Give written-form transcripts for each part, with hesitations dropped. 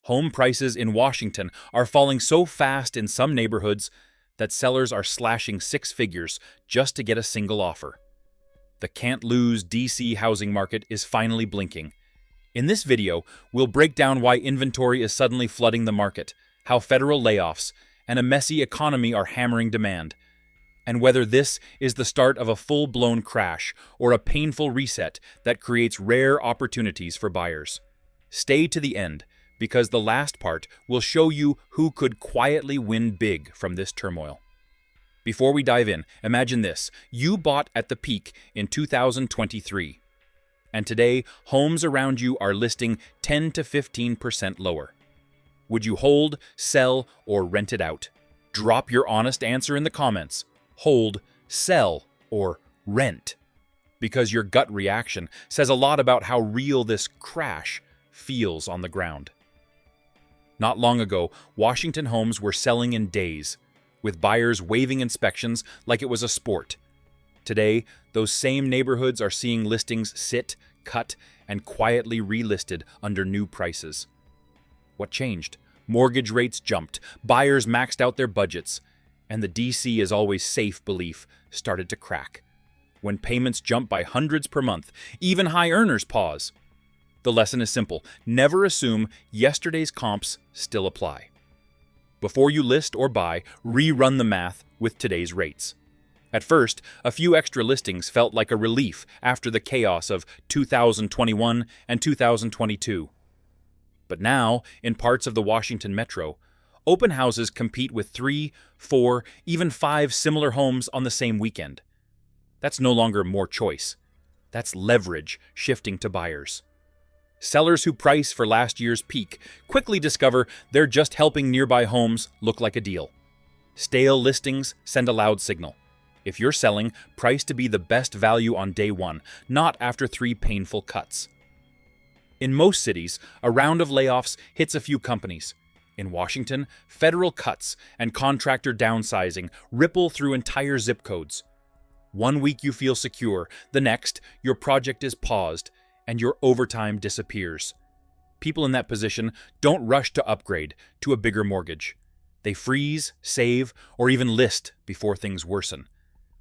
Home prices in Washington are falling so fast in some neighborhoods that sellers are slashing six figures just to get a single offer. The can't-lose DC housing market is finally blinking. In this video, we'll break down why inventory is suddenly flooding the market, how federal layoffs and a messy economy are hammering demand, and whether this is the start of a full-blown crash or a painful reset that creates rare opportunities for buyers. Stay to the end, because the last part will show you who could quietly win big from this turmoil. Before we dive in, imagine this. You bought at the peak in 2023, and today homes around you are listing 10 to 15% lower. Would you hold, sell, or rent it out? Drop your honest answer in the comments. Hold, sell, or rent. Because your gut reaction says a lot about how real this crash feels on the ground. Not long ago, Washington homes were selling in days, with buyers waiving inspections like it was a sport. Today, those same neighborhoods are seeing listings sit, cut, and quietly relisted under new prices. What changed? Mortgage rates jumped, buyers maxed out their budgets, and the DC is always safe belief started to crack. When payments jump by hundreds per month, even high earners pause. The lesson is simple. Never assume yesterday's comps still apply. Before you list or buy, rerun the math with today's rates. At first, a few extra listings felt like a relief after the chaos of 2021 and 2022. But now, in parts of the Washington metro, open houses compete with 3, 4, even 5 similar homes on the same weekend. That's no longer more choice. That's leverage shifting to buyers. Sellers who price for last year's peak quickly discover they're just helping nearby homes look like a deal. Stale listings send a loud signal. If you're selling, price to be the best value on day one, not after 3 painful cuts. In most cities, a round of layoffs hits a few companies. In Washington, federal cuts and contractor downsizing ripple through entire zip codes. One week you feel secure, the next, your project is paused, and your overtime disappears. People in that position don't rush to upgrade to a bigger mortgage. They freeze, save, or even list before things worsen.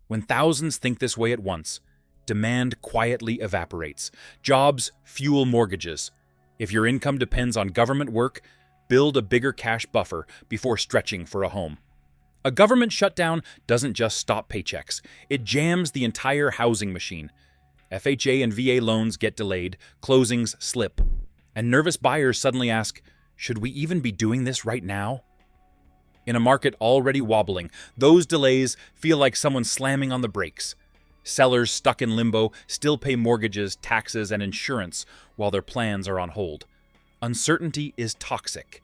When thousands think this way at once, demand quietly evaporates. Jobs fuel mortgages. If your income depends on government work, build a bigger cash buffer before stretching for a home. A government shutdown doesn't just stop paychecks. It jams the entire housing machine. FHA and VA loans get delayed, closings slip, and nervous buyers suddenly ask, should we even be doing this right now? In a market already wobbling, those delays feel like someone slamming on the brakes. Sellers stuck in limbo still pay mortgages, taxes, and insurance while their plans are on hold. Uncertainty is toxic.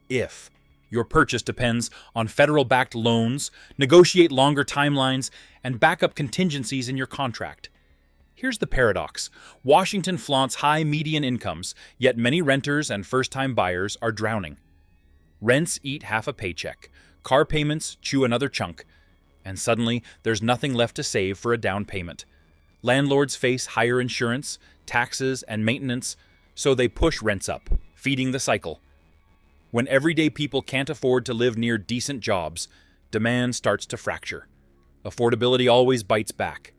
If your purchase depends on federal-backed loans, negotiate longer timelines, and back up contingencies in your contract. Here's the paradox. Washington flaunts high median incomes, yet many renters and first-time buyers are drowning. Rents eat half a paycheck, car payments chew another chunk, and suddenly there's nothing left to save for a down payment. Landlords face higher insurance, taxes, and maintenance, so they push rents up, feeding the cycle. When everyday people can't afford to live near decent jobs, demand starts to fracture. Affordability always bites back.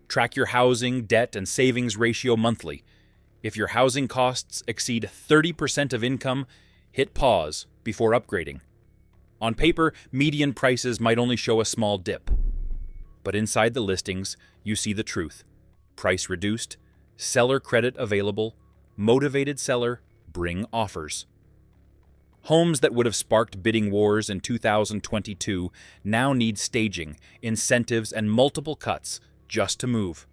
Track your housing, debt, and savings ratio monthly. If your housing costs exceed 30% of income, hit pause before upgrading. On paper, median prices might only show a small dip. But inside the listings, you see the truth. Price reduced, seller credit available, motivated seller, bring offers. Homes that would have sparked bidding wars in 2022 now need staging, incentives, and multiple cuts just to move.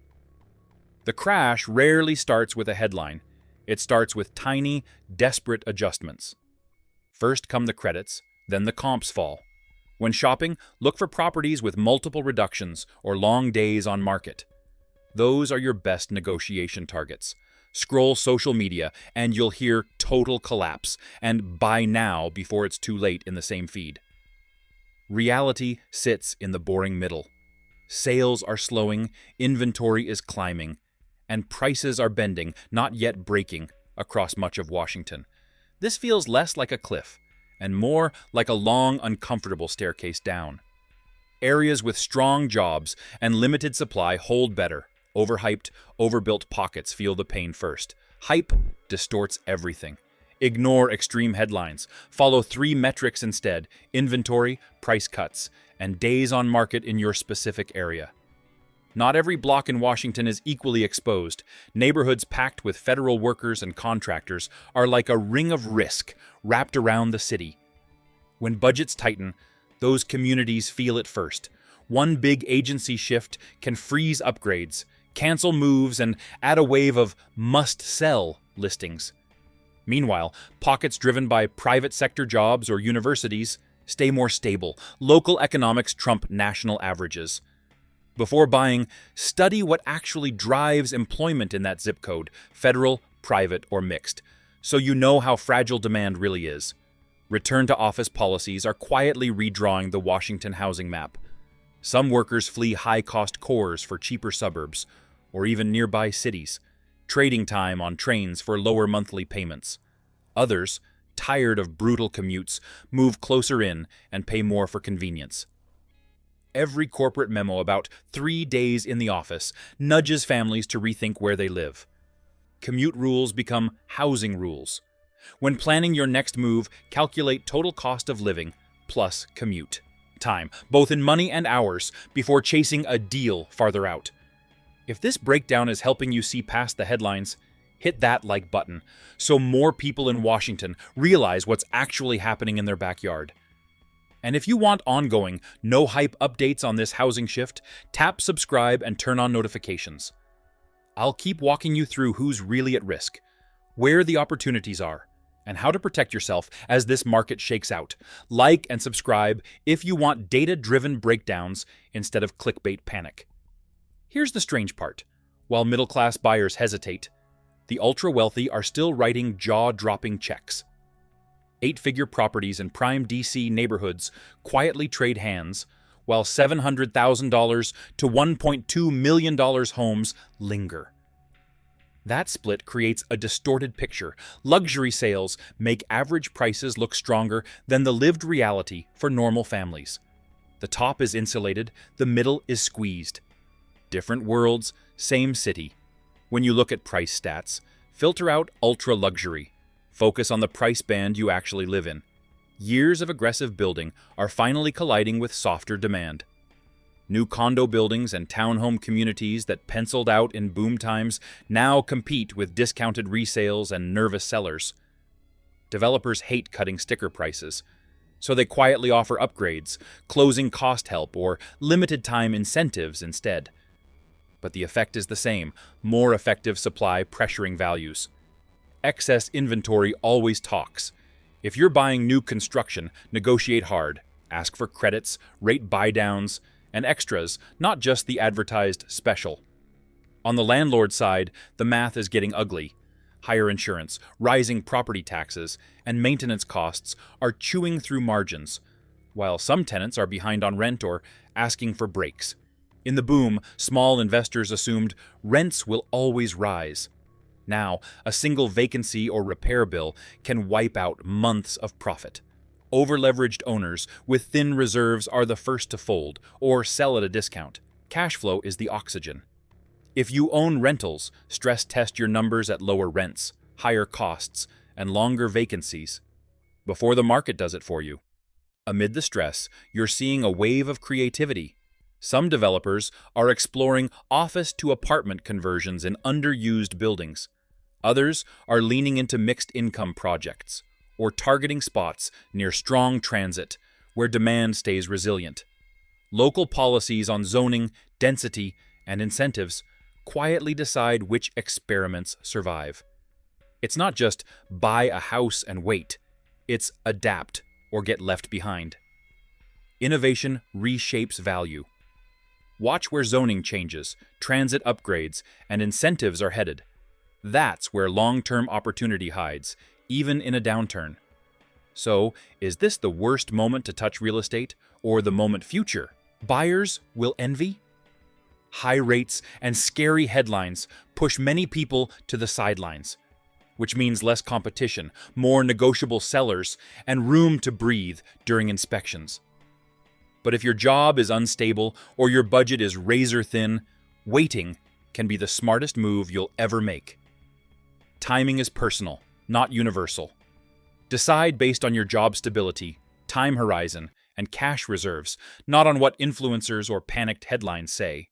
The crash rarely starts with a headline. It starts with tiny, desperate adjustments. First come the credits, then the comps fall. When shopping, look for properties with multiple reductions or long days on market. Those are your best negotiation targets. Scroll social media and you'll hear total collapse and buy now before it's too late in the same feed. Reality sits in the boring middle. Sales are slowing, inventory is climbing, and prices are bending, not yet breaking, across much of Washington. This feels less like a cliff and more like a long, uncomfortable staircase down. Areas with strong jobs and limited supply hold better. Overhyped, overbuilt pockets feel the pain first. Hype distorts everything. Ignore extreme headlines. Follow 3 metrics instead: inventory, price cuts, and days on market in your specific area. Not every block in Washington is equally exposed. Neighborhoods packed with federal workers and contractors are like a ring of risk wrapped around the city. When budgets tighten, those communities feel it first. One big agency shift can freeze upgrades, cancel moves, and add a wave of must-sell listings. Meanwhile, pockets driven by private sector jobs or universities stay more stable. Local economics trump national averages. Before buying, study what actually drives employment in that zip code, federal, private, or mixed, so you know how fragile demand really is. Return-to-office policies are quietly redrawing the Washington housing map. Some workers flee high-cost cores for cheaper suburbs, or even nearby cities, trading time on trains for lower monthly payments. Others, tired of brutal commutes, move closer in and pay more for convenience. Every corporate memo about 3 days in the office nudges families to rethink where they live. Commute rules become housing rules. When planning your next move, calculate total cost of living plus commute time, both in money and hours, before chasing a deal farther out. If this breakdown is helping you see past the headlines, hit that like button so more people in Washington realize what's actually happening in their backyard. And if you want ongoing, no-hype updates on this housing shift, tap subscribe and turn on notifications. I'll keep walking you through who's really at risk, where the opportunities are, and how to protect yourself as this market shakes out. Like and subscribe if you want data-driven breakdowns instead of clickbait panic. Here's the strange part. While middle-class buyers hesitate, the ultra-wealthy are still writing jaw-dropping checks. 8-figure properties in prime DC neighborhoods quietly trade hands, while $700,000 to $1.2 million homes linger. That split creates a distorted picture. Luxury sales make average prices look stronger than the lived reality for normal families. The top is insulated, the middle is squeezed. Different worlds, same city. When you look at price stats, filter out ultra-luxury. Focus on the price band you actually live in. Years of aggressive building are finally colliding with softer demand. New condo buildings and townhome communities that penciled out in boom times now compete with discounted resales and nervous sellers. Developers hate cutting sticker prices, so they quietly offer upgrades, closing cost help, or limited-time incentives instead. But the effect is the same: more effective supply pressuring values. Excess inventory always talks. If you're buying new construction, negotiate hard. Ask for credits, rate buy-downs, and extras, not just the advertised special. On the landlord side, the math is getting ugly. Higher insurance, rising property taxes, and maintenance costs are chewing through margins, while some tenants are behind on rent or asking for breaks. In the boom, small investors assumed rents will always rise. Now, a single vacancy or repair bill can wipe out months of profit. Over-leveraged owners with thin reserves are the first to fold or sell at a discount. Cash flow is the oxygen. If you own rentals, stress test your numbers at lower rents, higher costs, and longer vacancies before the market does it for you. Amid the stress, you're seeing a wave of creativity. Some developers are exploring office-to-apartment conversions in underused buildings. Others are leaning into mixed-income projects or targeting spots near strong transit where demand stays resilient. Local policies on zoning, density, and incentives quietly decide which experiments survive. It's not just buy a house and wait. It's adapt or get left behind. Innovation reshapes value. Watch where zoning changes, transit upgrades, and incentives are headed. That's where long-term opportunity hides, even in a downturn. So, is this the worst moment to touch real estate, or the moment future buyers will envy? High rates and scary headlines push many people to the sidelines. which means less competition, more negotiable sellers, and room to breathe during inspections. But if your job is unstable or your budget is razor thin, waiting can be the smartest move you'll ever make. Timing is personal, not universal. Decide based on your job stability, time horizon, and cash reserves, not on what influencers or panicked headlines say.